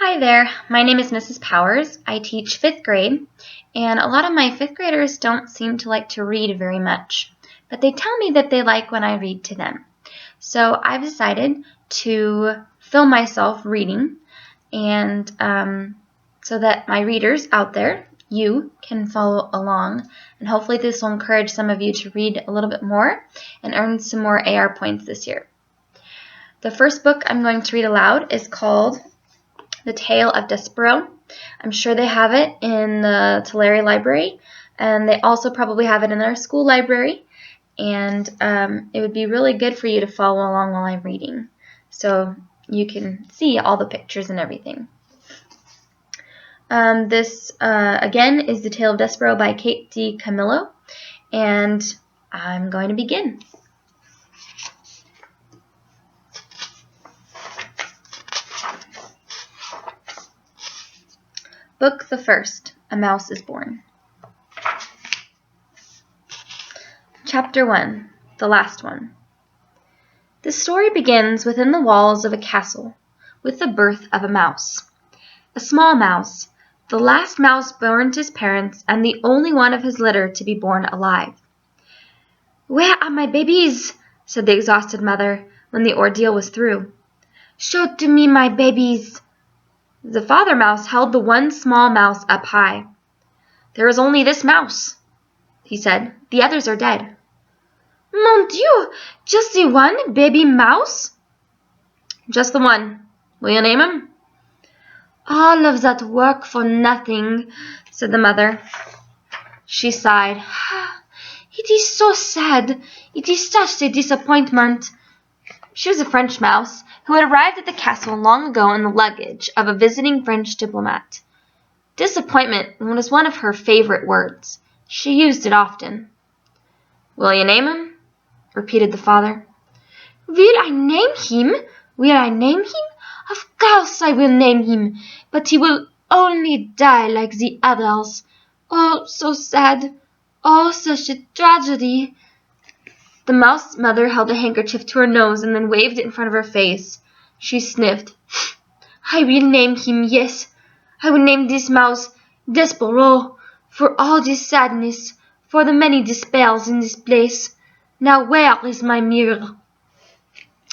Hi there, my name is Mrs. Powers. I teach 5th grade, and a lot of my 5th graders don't seem to like to read very much, but they tell me that they like when I read to them. So I've decided to film myself reading, and so that my readers out there, you, can follow along, and hopefully this will encourage some of you to read a little bit more and earn some more AR points this year. The first book I'm going to read aloud is called The Tale of Despereaux. I'm sure they have it in the Tulare Library, and they also probably have it in their school library, and it would be really good for you to follow along while I'm reading, so you can see all the pictures and everything. This, again, is The Tale of Despereaux by Kate D. Camillo, and I'm going to begin. Book the First, A Mouse is Born. Chapter 1, The Last One. The story begins within the walls of a castle, with the birth of a mouse. A small mouse, the last mouse born to his parents, and the only one of his litter to be born alive. "Where are my babies?" said the exhausted mother, when the ordeal was through. "Show to me my babies." The father mouse held the one small mouse up high. "There is only this mouse," he said. "The others are dead." "Mon Dieu! Just the one baby mouse?" "Just the one. Will you name him?" "All of that work for nothing," said the mother. She sighed. "It is so sad. It is such a disappointment." She was a French mouse who had arrived at the castle long ago in the luggage of a visiting French diplomat. Disappointment was one of her favorite words. She used it often. "Will you name him?" repeated the father. "Will I name him? Will I name him? Of course I will name him, but he will only die like the others. Oh, so sad. Oh, such a tragedy." The mouse mother held a handkerchief to her nose and then waved it in front of her face. She sniffed. "I will name him, yes. I will name this mouse Despereaux, for all this sadness, for the many despairs in this place. Now where is my mirror?"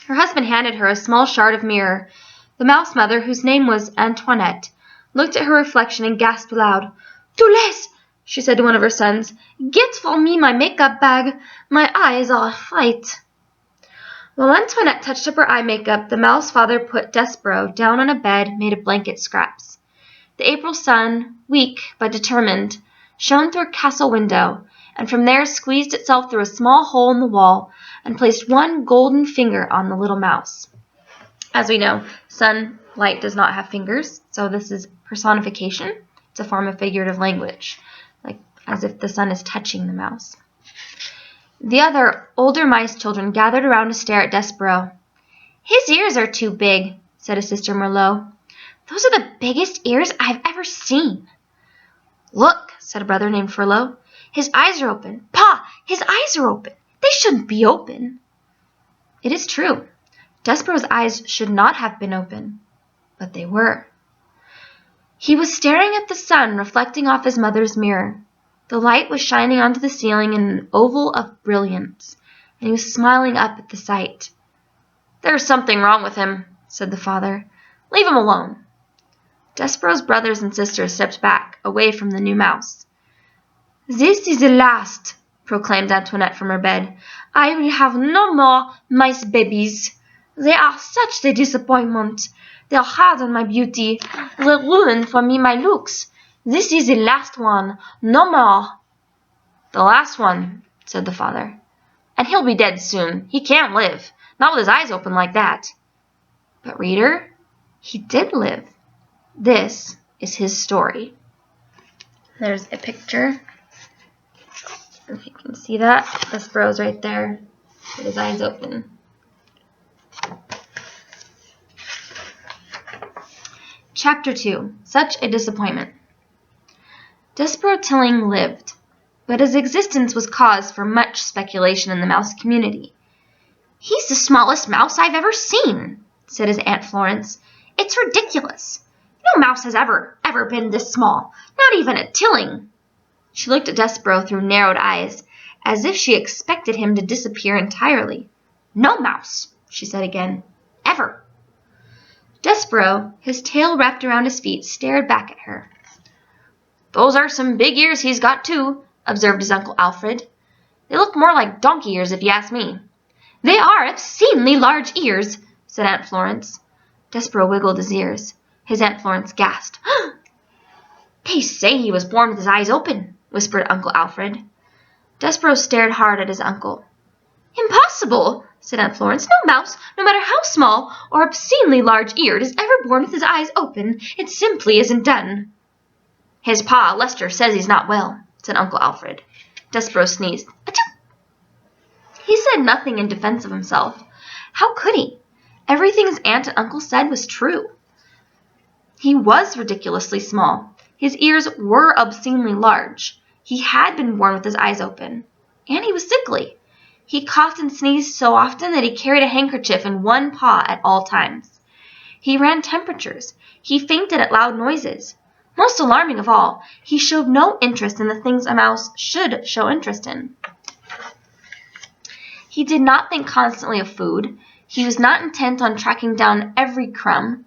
Her husband handed her a small shard of mirror. The mouse mother, whose name was Antoinette, looked at her reflection and gasped aloud. "Toulouse!" she said to one of her sons. "Get for me my makeup bag. My eyes are afraid." While Antoinette touched up her eye makeup, the mouse father put Despereaux down on a bed made of blanket scraps. The April sun, weak but determined, shone through a castle window, and from there squeezed itself through a small hole in the wall and placed one golden finger on the little mouse. As we know, sunlight does not have fingers, so this is personification. It's a form of figurative language, like as if the sun is touching the mouse. The other, older mice children gathered around to stare at Despereaux. "His ears are too big," said his sister Merlot. "Those are the biggest ears I've ever seen." "Look," said a brother named Furlow. "His eyes are open. Pa, his eyes are open. They shouldn't be open." It is true. Despereaux's eyes should not have been open, but they were. He was staring at the sun reflecting off his mother's mirror. The light was shining onto the ceiling in an oval of brilliance, and he was smiling up at the sight. "There's something wrong with him," said the father. "Leave him alone." Despereaux's brothers and sisters stepped back, away from the new mouse. "This is the last," proclaimed Antoinette from her bed. "I will have no more mice babies. They are such a disappointment. They are hard on my beauty. They ruin for me my looks. This is the last one. No more." "The last one," said the father. "And he'll be dead soon. He can't live. Not with his eyes open like that." But reader, he did live. This is his story. There's a picture. If you can see that, Despereaux's right there with his eyes open. Chapter 2, Such a Disappointment. Despereaux Tilling lived, but his existence was cause for much speculation in the mouse community. "He's the smallest mouse I've ever seen," said his Aunt Florence. "It's ridiculous. No mouse has ever been this small, not even a Tilling." She looked at Despereaux through narrowed eyes, as if she expected him to disappear entirely. "No mouse," she said again. "Ever." Despereaux, his tail wrapped around his feet, stared back at her. "Those are some big ears he's got, too," observed his Uncle Alfred. "They look more like donkey ears, if you ask me." "They are obscenely large ears," said Aunt Florence. Despereaux wiggled his ears. His Aunt Florence gasped. "They say he was born with his eyes open," whispered Uncle Alfred. Despereaux stared hard at his uncle. "Impossible," said Aunt Florence. "No mouse, no matter how small or obscenely large-eared, is ever born with his eyes open. It simply isn't done." "His pa, Lester, says he's not well," said Uncle Alfred. Despereaux sneezed. "Achoo!" He said nothing in defense of himself. How could he? Everything his aunt and uncle said was true. He was ridiculously small. His ears were obscenely large. He had been born with his eyes open. And he was sickly. He coughed and sneezed so often that he carried a handkerchief in one paw at all times. He ran temperatures. He fainted at loud noises. Most alarming of all, he showed no interest in the things a mouse should show interest in. He did not think constantly of food. He was not intent on tracking down every crumb.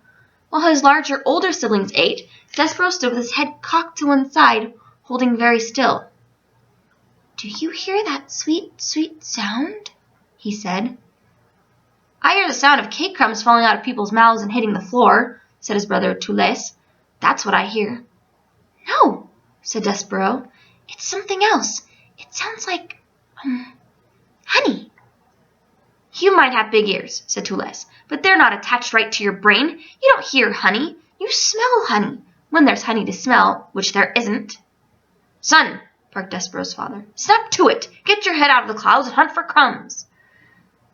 While his larger, older siblings ate, Despereaux stood with his head cocked to one side, holding very still. "Do you hear that sweet, sweet sound?" he said. "I hear the sound of cake crumbs falling out of people's mouths and hitting the floor," said his brother Toulouse. "That's what I hear." "No," said Despereaux. "It's something else. It sounds like, honey." "You might have big ears," said Toulouse, "but they're not attached right to your brain. You don't hear honey. You smell honey, when there's honey to smell, which there isn't." "Son," barked Despereaux's father, "snap to it. Get your head out of the clouds and hunt for crumbs."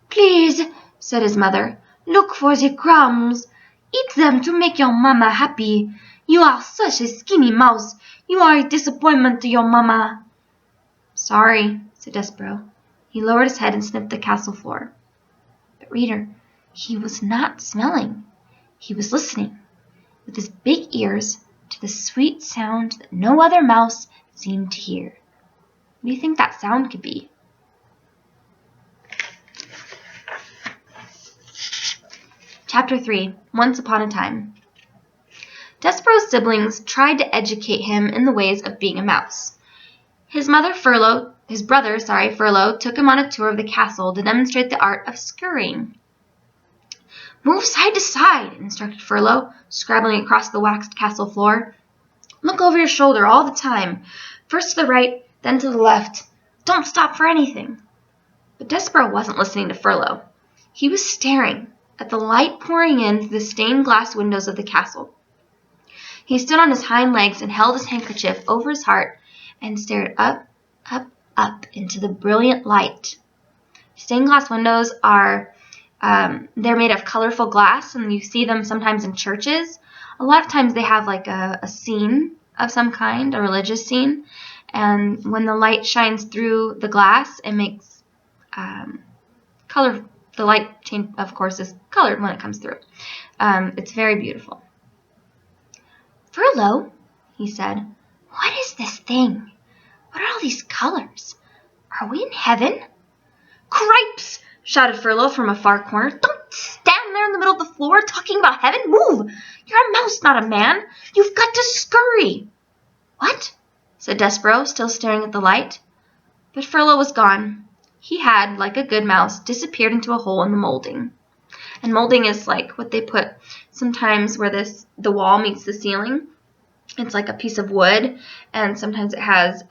"Please," said his mother, "look for the crumbs. Eat them to make your mamma happy. You are such a skinny mouse. You are a disappointment to your mamma." "Sorry," said Despereaux. He lowered his head and sniffed the castle floor. But, reader, he was not smelling. He was listening, with his big ears, to the sweet sound that no other mouse seemed to hear. What do you think that sound could be? Chapter 3. Once Upon a Time. Despereaux's siblings tried to educate him in the ways of being a mouse. His brother Furlow took him on a tour of the castle to demonstrate the art of scurrying. "Move side to side," instructed Furlow, scrabbling across the waxed castle floor. "Look over your shoulder all the time, first to the right, then to the left. Don't stop for anything." But Despereaux wasn't listening to Furlow. He was staring at the light pouring in through the stained glass windows of the castle. He stood on his hind legs and held his handkerchief over his heart and stared up, up, up into the brilliant light. Stained glass windows are they're made of colorful glass, and you see them sometimes in churches. A lot of times they have like a scene of some kind, a religious scene, and when the light shines through the glass, it makes color. The light change, of course, is colored when it comes through. It's very beautiful. "Furlow," he said, "what is this thing? What are all these colors? Are we in heaven?" "Cripes!" shouted Furlow from a far corner. "Don't stand there in the middle of the floor talking about heaven. Move! You're a mouse, not a man. You've got to scurry." "What?" said Despereaux, still staring at the light. But Furlow was gone. He had, like a good mouse, disappeared into a hole in the molding. And molding is like what they put sometimes where the wall meets the ceiling. It's like a piece of wood, and sometimes it has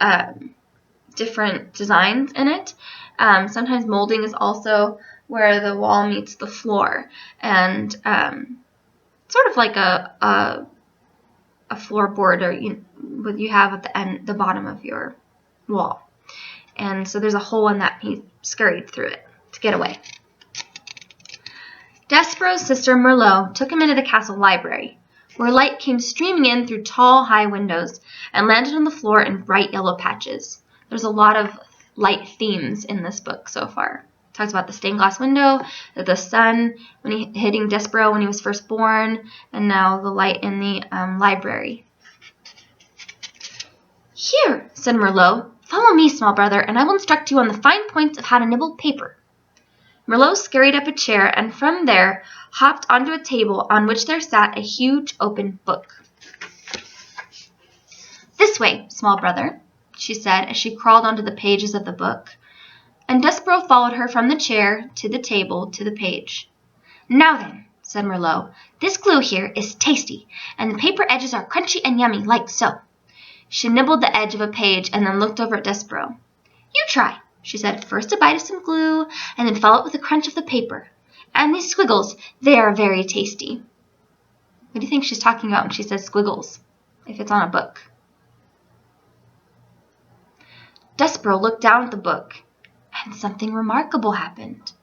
different designs in it. Sometimes molding is also where the wall meets the floor, and sort of like a floorboard, or what you have at the end, the bottom of your wall. And so there's a hole in that. He scurried through it to get away. Despereaux's sister Merlot took him into the castle library, where light came streaming in through tall, high windows and landed on the floor in bright yellow patches. There's a lot of light themes in this book so far. Talks about the stained glass window, the sun hitting Despereaux when he was first born, and now the light in the library. "Here," said Merlot, "follow me, small brother, and I will instruct you on the fine points of how to nibble paper." Merlot scurried up a chair, and from there hopped onto a table on which there sat a huge open book. "This way, small brother," she said as she crawled onto the pages of the book, and Despereaux followed her from the chair to the table to the page. "Now then," said Merlot, "this glue here is tasty, and the paper edges are crunchy and yummy, like so." She nibbled the edge of a page and then looked over at Despereaux. "You try," she said. "First a bite of some glue, and then follow it with a crunch of the paper. And these squiggles, they are very tasty." What do you think she's talking about when she says squiggles, if it's on a book? Despereaux looked down at the book, and something remarkable happened.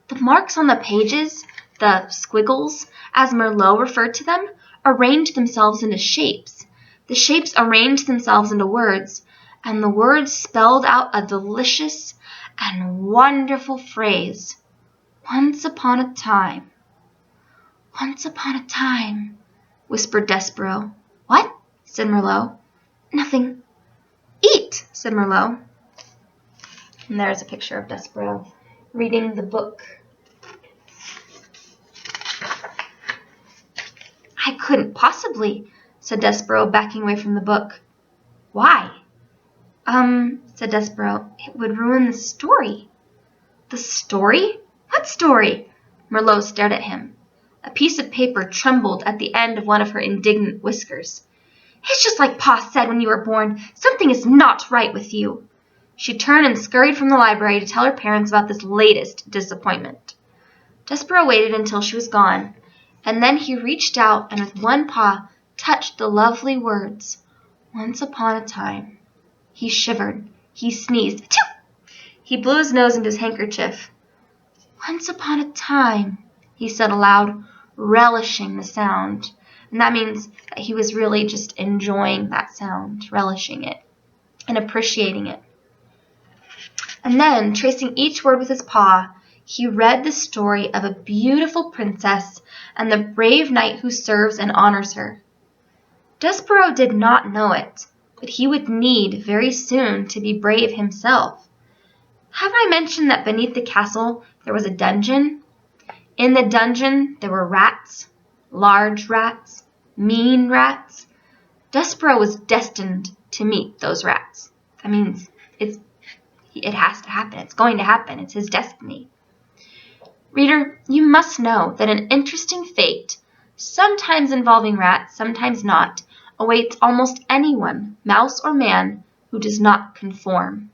The marks on the pages, the squiggles, as Merlot referred to them, arranged themselves into shapes. The shapes arranged themselves into words, and the words spelled out a delicious and wonderful phrase. "Once upon a time." "Once upon a time," whispered Despereaux. "What?" said Merlot. "Nothing." "Eat," said Merlot. And there's a picture of Despereaux reading the book. "I couldn't possibly," said Despereaux, backing away from the book. "Why?" Said Despereaux. "It would ruin the story." "The story? What story?" Merlot stared at him. A piece of paper trembled at the end of one of her indignant whiskers. "It's just like Pa said when you were born. Something is not right with you." She turned and scurried from the library to tell her parents about this latest disappointment. Despereaux waited until she was gone, and then he reached out and with one paw touched the lovely words, "Once upon a time." He shivered. He sneezed. Achoo! He blew his nose into his handkerchief. "Once upon a time," he said aloud, relishing the sound. And that means that he was really just enjoying that sound, relishing it, and appreciating it. And then, tracing each word with his paw, he read the story of a beautiful princess and the brave knight who serves and honors her. Despereaux did not know it, but he would need very soon to be brave himself. Have I mentioned that beneath the castle there was a dungeon? In the dungeon there were rats, large rats, mean rats. Despereaux was destined to meet those rats. That means it has to happen. It's going to happen. It's his destiny. Reader, you must know that an interesting fate, sometimes involving rats, sometimes not, awaits almost anyone, mouse or man, who does not conform.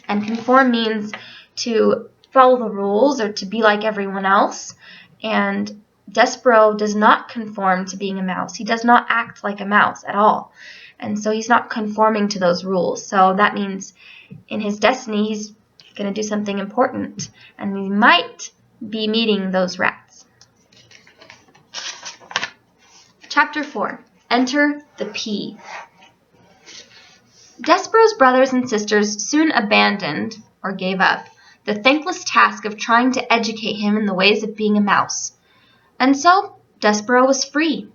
And conform means to follow the rules or to be like everyone else. And Despereaux does not conform to being a mouse. He does not act like a mouse at all. And so he's not conforming to those rules. So that means in his destiny he's going to do something important. And he might be meeting those rats. Chapter 4. Enter the Pea. Despereaux's brothers and sisters soon abandoned, or gave up, the thankless task of trying to educate him in the ways of being a mouse. And so Despereaux was free.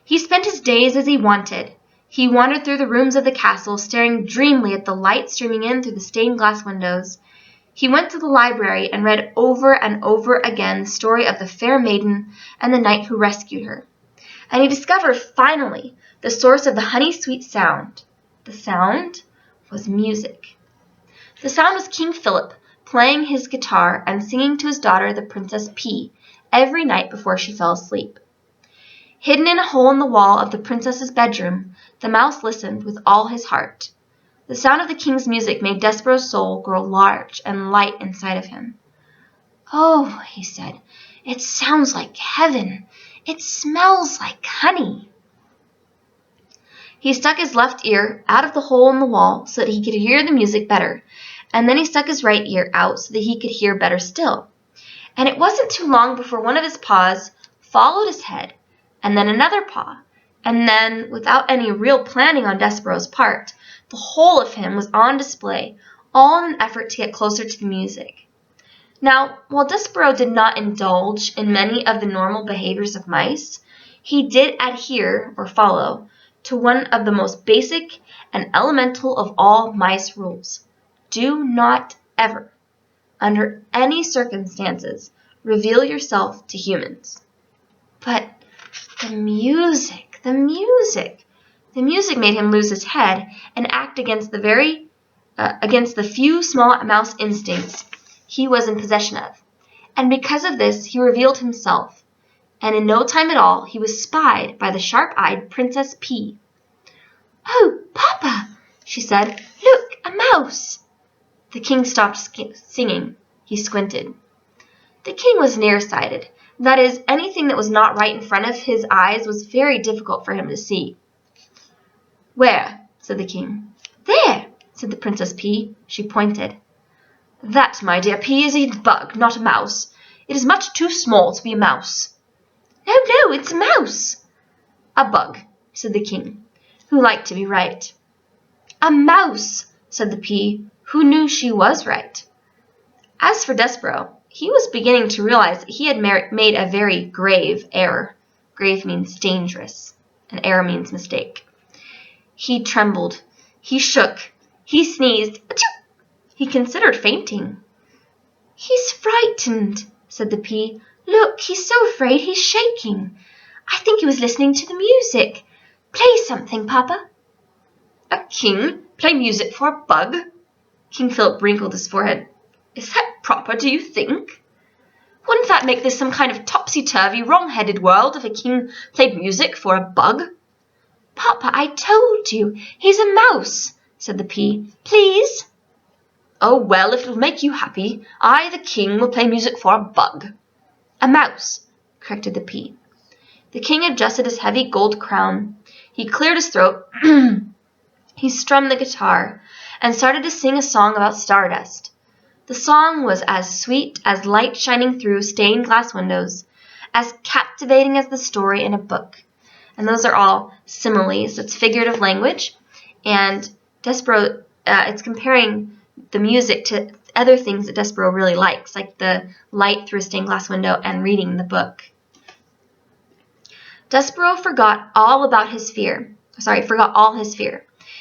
He spent his days as he wanted. He wandered through the rooms of the castle, staring dreamily at the light streaming in through the stained glass windows. He went to the library and read over and over again the story of the fair maiden and the knight who rescued her. And he discovered, finally, the source of the honey-sweet sound. The sound was music. The sound was King Philip playing his guitar and singing to his daughter, the Princess P, every night before she fell asleep. Hidden in a hole in the wall of the princess's bedroom, the mouse listened with all his heart. The sound of the king's music made Despereaux's soul grow large and light inside of him. "Oh," he said, "it sounds like heaven. It smells like honey." He stuck his left ear out of the hole in the wall so that he could hear the music better, and then he stuck his right ear out so that he could hear better still. And it wasn't too long before one of his paws followed his head, and then another paw, and then, without any real planning on Despereaux's part, the whole of him was on display, all in an effort to get closer to the music. Now, while Despereaux did not indulge in many of the normal behaviors of mice, he did adhere, or follow, to one of the most basic and elemental of all mice rules. Do not ever, under any circumstances, reveal yourself to humans. But the music made him lose his head and act against the few small mouse instincts he was in possession of. And because of this, he revealed himself, and in no time at all he was spied by the sharp-eyed Princess P. "Oh, Papa," she said, "look, a mouse." The king stopped singing. He squinted. The king was nearsighted. That is, anything that was not right in front of his eyes was very difficult for him to see. "Where?" said the king. "There," said the Princess P. She pointed. "That, my dear P, is a bug, not a mouse. It is much too small to be a mouse." "No, no, it's a mouse." "A bug," said the king, who liked to be right. "A mouse," said the P, who knew she was right. As for Despereaux, he was beginning to realize that he had made a very grave error. Grave means dangerous, and error means mistake. He trembled. He shook. He sneezed. Achoo! He considered fainting. "He's frightened," said the P. "Look, he's so afraid he's shaking. I think he was listening to the music. Play something, Papa." "A king play music for a bug?" King Philip wrinkled his forehead. "Is that proper, do you think? Wouldn't that make this some kind of topsy-turvy, wrong-headed world if a king played music for a bug?" "Papa, I told you, he's a mouse," said the P. "Please?" "Oh, well, if it'll make you happy, I, the king, will play music for a bug." "A mouse," corrected the P. The king adjusted his heavy gold crown. He cleared his throat. He strummed the guitar and started to sing a song about stardust. The song was as sweet as light shining through stained glass windows, as captivating as the story in a book. And those are all similes. It's figurative language, and Despereaux, it's comparing the music to other things that Despereaux really likes, like the light through a stained glass window and reading the book. Despereaux forgot all his fear.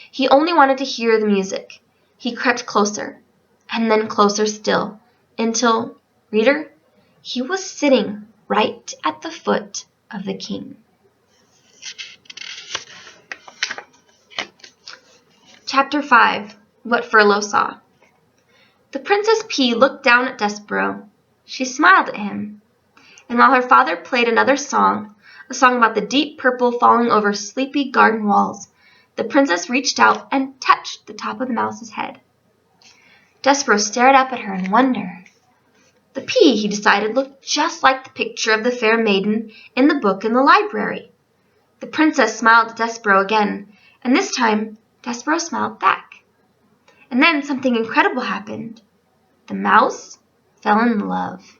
He only wanted to hear the music. He crept closer, and then closer still, until, reader, he was sitting right at the foot of the king. Chapter 5. What Furlow Saw. The Princess P looked down at Despereaux. She smiled at him. And while her father played another song, a song about the deep purple falling over sleepy garden walls, the princess reached out and touched the top of the mouse's head. Despereaux stared up at her in wonder. The P, he decided, looked just like the picture of the fair maiden in the book in the library. The princess smiled at Despereaux again, and this time Despereaux smiled back. And then something incredible happened. The mouse fell in love.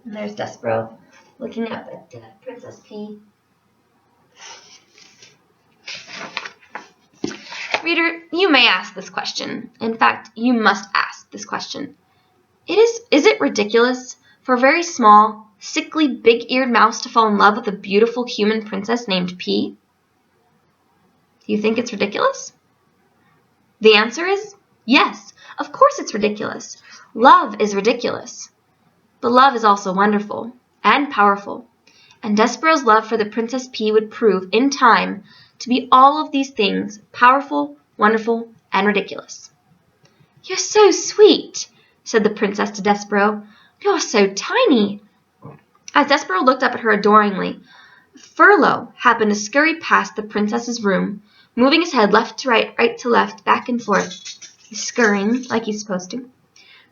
And there's Despereaux looking up at Princess P. Reader, you may ask this question. In fact, you must ask this question. Is it ridiculous for a very small, sickly, big-eared mouse to fall in love with a beautiful human princess named P? Do you think it's ridiculous? The answer is yes. Of course it's ridiculous. Love is ridiculous. But love is also wonderful and powerful. And Despereaux's love for the Princess P would prove, in time, to be all of these things, powerful, wonderful, and ridiculous. "You're so sweet," said the princess to Despereaux. "You're so tiny." As Despereaux looked up at her adoringly, Furlow happened to scurry past the princess's room, moving his head left to right to left, back and forth. He's scurrying like he's supposed to.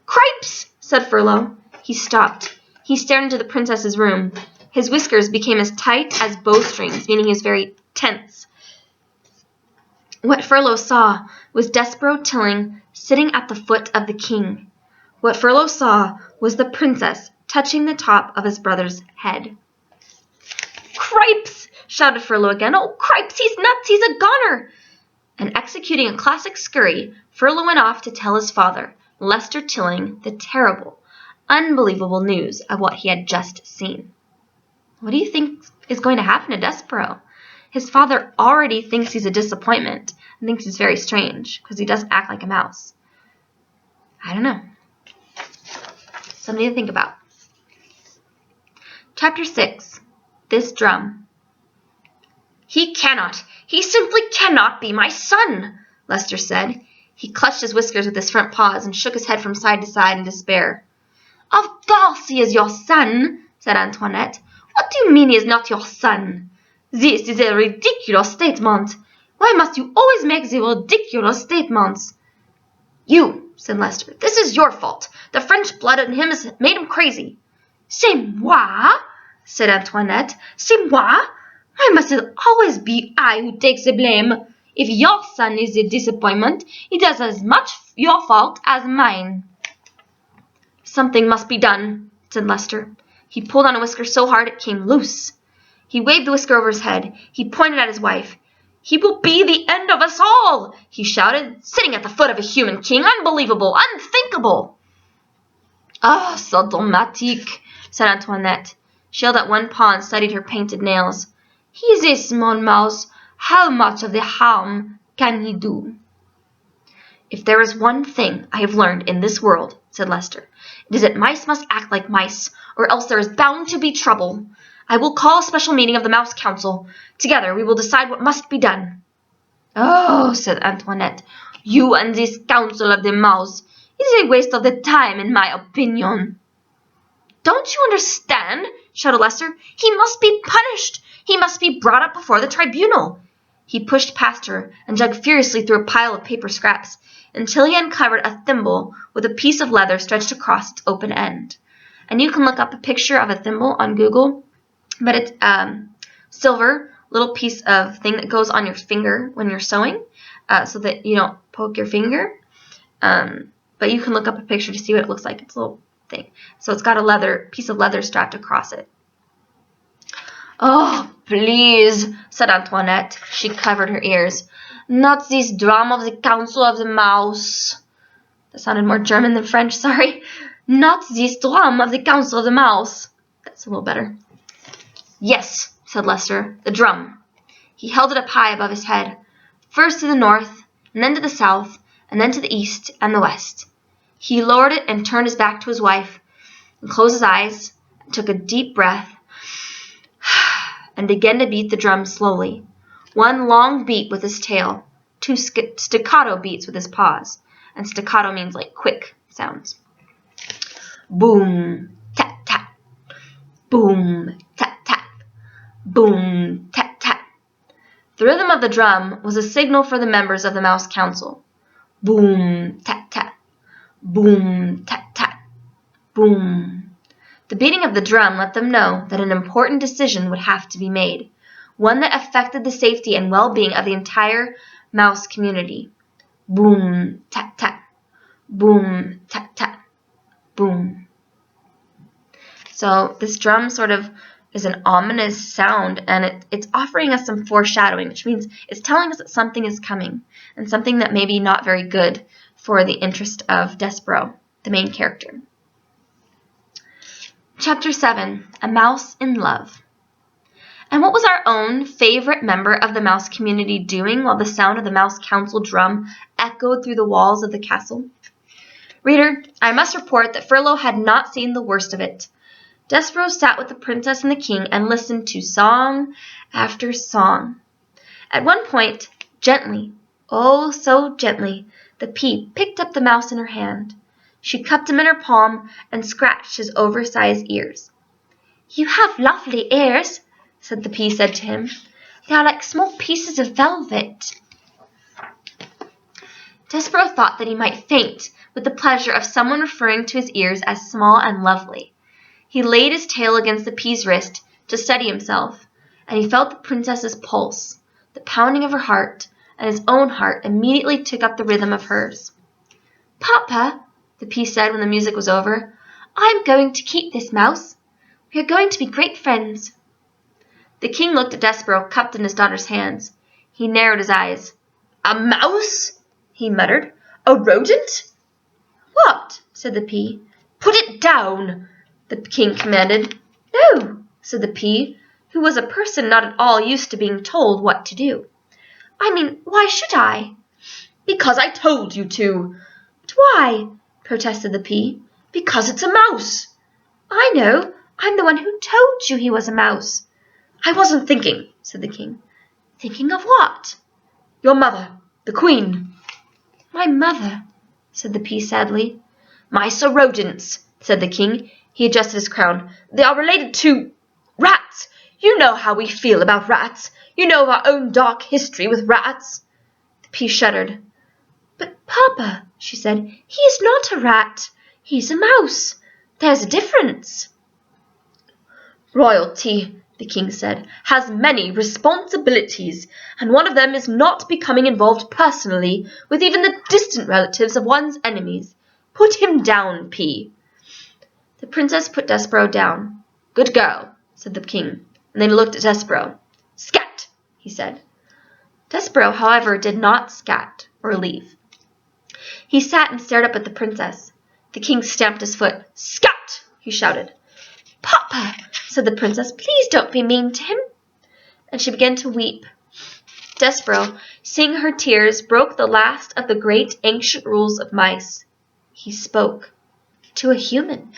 "Cripes!" said Furlow. He stopped. He stared into the princess's room. His whiskers became as tight as bowstrings, meaning he was very tense. What Furlow saw was Despereaux Tilling sitting at the foot of the king. What Furlow saw was the princess touching the top of his brother's head. "Cripes!" shouted Furlow again. "Oh, Cripes, he's nuts! He's a goner!" And executing a classic scurry, Furlow went off to tell his father, Lester telling the terrible, unbelievable news of what he had just seen. What do you think is going to happen to Despereaux? His father already thinks he's a disappointment and thinks he's very strange because he doesn't act like a mouse. I don't know. Something to think about. Chapter 6. This Drum. He simply cannot be my son, Lester said. He clutched his whiskers with his front paws and shook his head from side to side in despair. Of course he is your son, said Antoinette. What do you mean he is not your son? This is a ridiculous statement. Why must you always make the ridiculous statements? You, said Lester. This is your fault. The French blood in him has made him crazy. C'est moi, said Antoinette. C'est moi? Why must it always be I who takes the blame? If your son is a disappointment, it is as much your fault as mine. Something must be done, said Lester. He pulled on a whisker so hard it came loose. He waved the whisker over his head. He pointed at his wife. He will be the end of us all, he shouted, sitting at the foot of a human king. Unbelievable, unthinkable. Ah, so dramatique, said Antoinette. She held out one paw and studied her painted nails. He is a small mouse. How much of the harm can he do? If there is one thing I have learned in this world, said Lester, it is that mice must act like mice, or else there is bound to be trouble. I will call a special meeting of the Mouse Council. Together we will decide what must be done. Oh, said Antoinette, you and this Council of the Mouse. It is a waste of the time, in my opinion. Don't you understand? Shouted Lester. He must be punished. He must be brought up before the tribunal. He pushed past her and dug furiously through a pile of paper scraps until he uncovered a thimble with a piece of leather stretched across its open end. And you can look up a picture of a thimble on Google, but it's silver, little piece of thing that goes on your finger when you're sewing, so that you don't poke your finger. But you can look up a picture to see what it looks like. It's a little thing. So it's got a piece of leather strapped across it. Oh, please, said Antoinette. She covered her ears. Not this drum of the Council of the Mouse. That sounded more German than French, sorry. Not this drum of the Council of the Mouse. That's a little better. Yes, said Lester, the drum. He held it up high above his head, first to the north, and then to the south, and then to the east and the west. He lowered it and turned his back to his wife, and closed his eyes, and took a deep breath, and began to beat the drum slowly. One long beat with his tail, two staccato beats with his paws, and staccato means like quick sounds. Boom, tap, tap, boom, tap, tap, boom, tap, tap. The rhythm of the drum was a signal for the members of the Mouse Council. Boom, tap, tap, boom, tap, tap, boom. The beating of the drum let them know that an important decision would have to be made, one that affected the safety and well-being of the entire mouse community. Boom, tap, tap, boom, tap, tap, boom. So this drum sort of is an ominous sound, and it's offering us some foreshadowing, which means it's telling us that something is coming, and something that may be not very good for the interest of Despereaux, the main character. Chapter 7. A Mouse in Love. And what was our own favorite member of the mouse community doing while the sound of the Mouse Council drum echoed through the walls of the castle? Reader, I must report that Furlow had not seen the worst of it. Despereaux sat with the princess and the king and listened to song after song. At one point, gently, oh so gently, the pea picked up the mouse in her hand. She cupped him in her palm and scratched his oversized ears. You have lovely ears, said the pea said to him. They are like small pieces of velvet. Despereaux thought that he might faint with the pleasure of someone referring to his ears as small and lovely. He laid his tail against the pea's wrist to steady himself, and he felt the princess's pulse, the pounding of her heart, and his own heart immediately took up the rhythm of hers. Papa, the pea said when the music was over, I am going to keep this mouse. We are going to be great friends. The king looked at Despereaux, cupped in his daughter's hands. He narrowed his eyes. A mouse? He muttered. A rodent? "What?" said the pea. "Put it down," the king commanded. "No," said the pea, who was a person not at all used to being told what to do. "I mean, why should I?" "Because I told you to." "But why?" protested the pea. "Because it's a mouse." "I know. I'm the one who told you he was a mouse." "I wasn't thinking," said the king. "Thinking of what?" "Your mother, the queen." "My mother," said the pea sadly. "Mice are rodents," said the king. He adjusted his crown. "They are related to rats. You know how we feel about rats. You know of our own dark history with rats." The pea shuddered. "But, Papa," she said, "he is not a rat. He's a mouse. There's a difference." "Royalty," the king said, "has many responsibilities, and one of them is not becoming involved personally with even the distant relatives of one's enemies. Put him down, Pea." The princess put Despereaux down. "Good girl," said the king, and then he looked at Despereaux. "Scat," he said. Despereaux, however, did not scat or leave. He sat and stared up at the princess. The king stamped his foot. "Scat!" he shouted. "Papa," said the princess, "please don't be mean to him." And she began to weep. Despereaux, seeing her tears, broke the last of the great ancient rules of mice. He spoke to a human.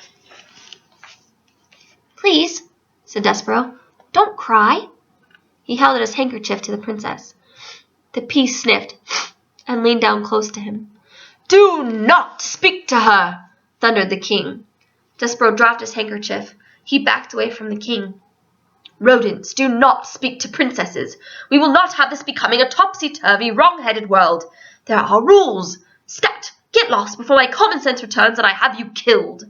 "Please," said Despereaux, "don't cry." He held out his handkerchief to the princess. The pea sniffed and leaned down close to him. "Do not speak to her!" thundered the king. Despereaux dropped his handkerchief. He backed away from the king. "Rodents do not speak to princesses. We will not have this becoming a topsy-turvy, wrong-headed world. There are rules. Scat! Get lost before my common sense returns and I have you killed."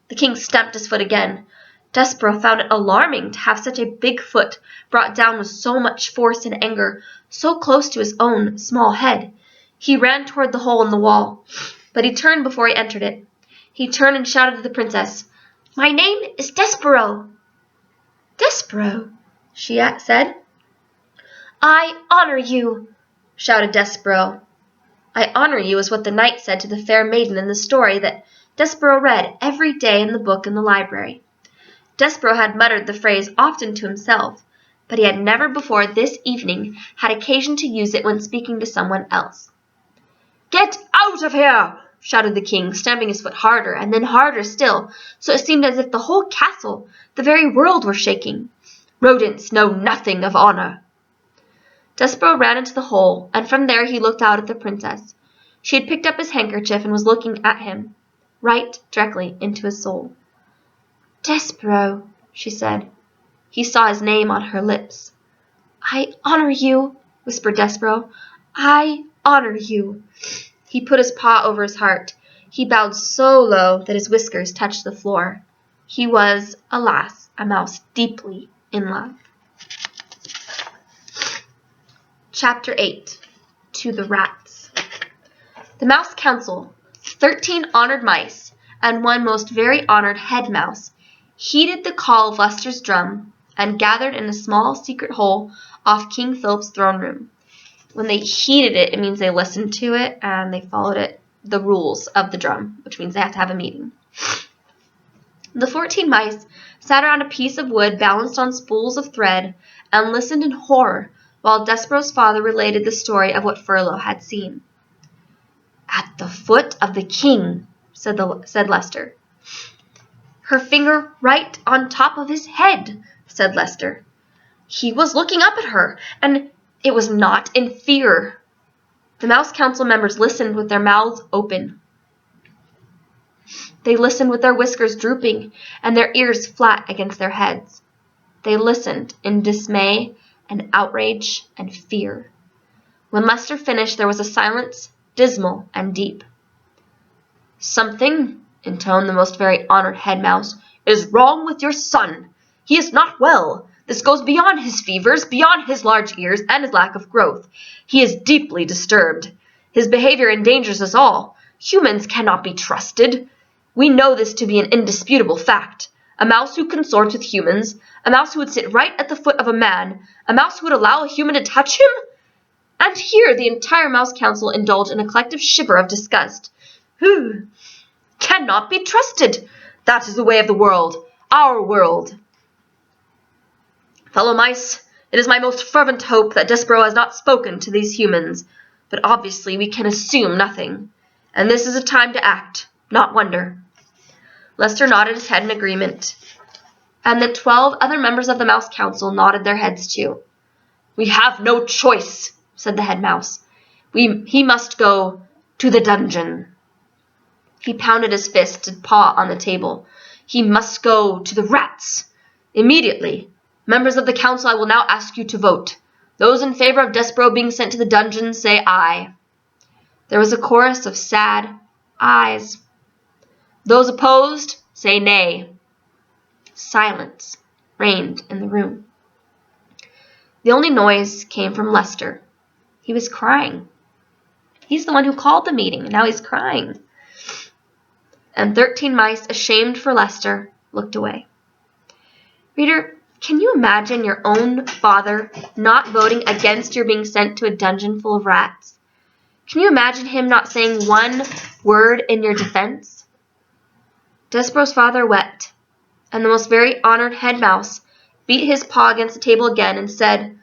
The king stamped his foot again. Despereaux found it alarming to have such a big foot brought down with so much force and anger, so close to his own small head. He ran toward the hole in the wall, but he turned before he entered it. He turned and shouted to the princess, "My name is Despereaux." "Despereaux," she said. "I honor you," shouted Despereaux. "I honor you" is what the knight said to the fair maiden in the story that Despereaux read every day in the book in the library. Despereaux had muttered the phrase often to himself, but he had never before this evening had occasion to use it when speaking to someone else. "Get out of here!" shouted the king, stamping his foot harder and then harder still, so it seemed as if the whole castle, the very world, were shaking. "Rodents know nothing of honor." Despereaux ran into the hole, and from there he looked out at the princess. She had picked up his handkerchief and was looking at him, right directly into his soul. "Despereaux," she said. He saw his name on her lips. "I honor you," whispered Despereaux. "I honor you." He put his paw over his heart. He bowed so low that his whiskers touched the floor. He was, alas, a mouse deeply in love. Chapter 8. To the Rats. The Mouse Council, 13 honored mice, and one most very honored head mouse, heeded the call of Leicester's drum, and gathered in a small secret hole off King Philip's throne room. When they heeded it, it means they listened to it and they followed the rules of the drum, which means they have to have a meeting. The 14 mice sat around a piece of wood balanced on spools of thread and listened in horror while Despereaux's father related the story of what Furlow had seen. "At the foot of the king," said Leicester. "Her finger right on top of his head," said Leicester. "He was looking up at her, and it was not in fear." The Mouse Council members listened with their mouths open. They listened with their whiskers drooping and their ears flat against their heads. They listened in dismay and outrage and fear. When Leicester finished, there was a silence, dismal and deep. "Something," intoned the most very honored head mouse, "is wrong with your son. He is not well. This goes beyond his fevers, beyond his large ears, and his lack of growth. He is deeply disturbed. His behavior endangers us all. Humans cannot be trusted. We know this to be an indisputable fact. A mouse who consorts with humans, a mouse who would sit right at the foot of a man, a mouse who would allow a human to touch him?" And here the entire Mouse Council indulged in a collective shiver of disgust. "Whew!" cannot be trusted. That is the way of the world, our world. Fellow mice, it is my most fervent hope that Despereaux has not spoken to these humans, but obviously we can assume nothing, and this is a time to act, not wonder." Lester nodded his head in agreement, and the 12 other members of the Mouse Council nodded their heads too. "We have no choice," said the head mouse. He must go to the dungeon." He pounded his fisted paw on the table. "He must go to the rats. Immediately. Members of the council, I will now ask you to vote. Those in favor of Despereaux being sent to the dungeon, say aye." There was a chorus of sad ayes. "Those opposed, say nay." Silence reigned in the room. The only noise came from Lester. He was crying. He's the one who called the meeting, and now he's crying. And 13 mice, ashamed for Lester, looked away. Reader, can you imagine your own father not voting against your being sent to a dungeon full of rats? Can you imagine him not saying one word in your defense? Despereaux's father wept, and the most very honored head mouse beat his paw against the table again and said,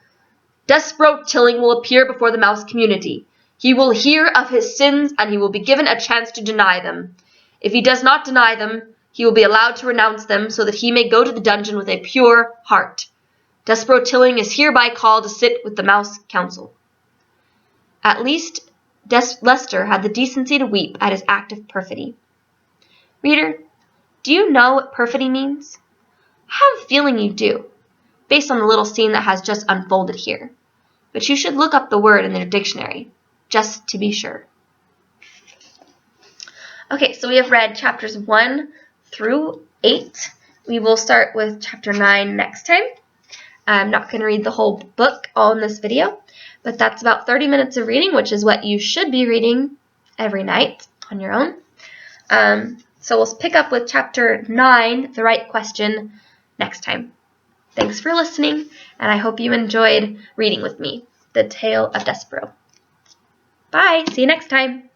"Despereaux Tilling will appear before the mouse community. He will hear of his sins, and he will be given a chance to deny them. If he does not deny them, he will be allowed to renounce them so that he may go to the dungeon with a pure heart. Despereaux Tilling is hereby called to sit with the Mouse Council." At least Lester had the decency to weep at his act of perfidy. Reader, do you know what perfidy means? I have a feeling you do, based on the little scene that has just unfolded here. But you should look up the word in the dictionary, just to be sure. Okay, so we have read chapters 1 through 8. We will start with chapter 9 next time. I'm not going to read the whole book all in this video, but that's about 30 minutes of reading, which is what you should be reading every night on your own. So we'll pick up with chapter 9, The Right Question, next time. Thanks for listening, and I hope you enjoyed reading with me, The Tale of Despereaux. Bye! See you next time!